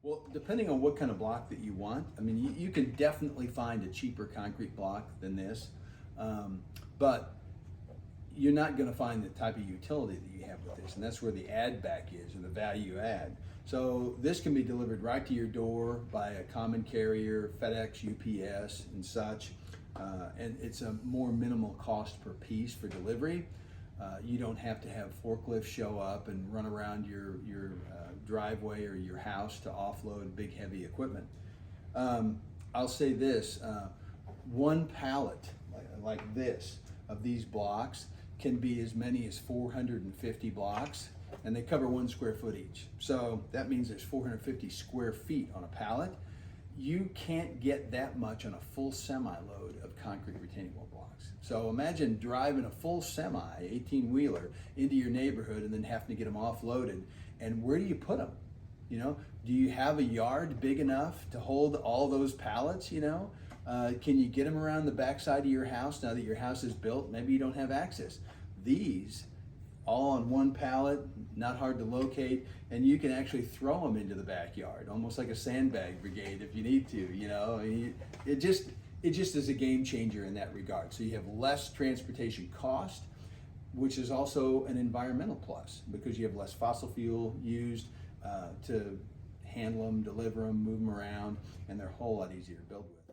Well, depending on what kind of block that you want, I mean, you can definitely find a cheaper concrete block than this, but you're not going to find the type of utility that you have with this, and that's where the add back is, or the value add. So this can be delivered right to your door by a common carrier, FedEx, UPS, and such, and it's a more minimal cost per piece for delivery. You don't have to have forklifts show up and run around your driveway or your house to offload big heavy equipment. I'll say this, one pallet like this of these blocks can be as many as 450 blocks, and they cover 1 square foot each. So that means there's 450 square feet on a pallet. You can't get that much on a full semi-load of concrete retaining wall blocks. So imagine driving a full semi, 18-wheeler, into your neighborhood and then having to get them offloaded. And where do you put them? You know, do you have a yard big enough to hold all those pallets, you know? Can you get them around the backside of your house now that your house is built? Maybe you don't have access. These, all on one pallet, not hard to locate, and you can actually throw them into the backyard, almost like a sandbag brigade if you need to, you know. It just is a game changer in that regard. So you have less transportation cost, which is also an environmental plus because you have less fossil fuel used to handle them, deliver them, move them around, and they're a whole lot easier to build with.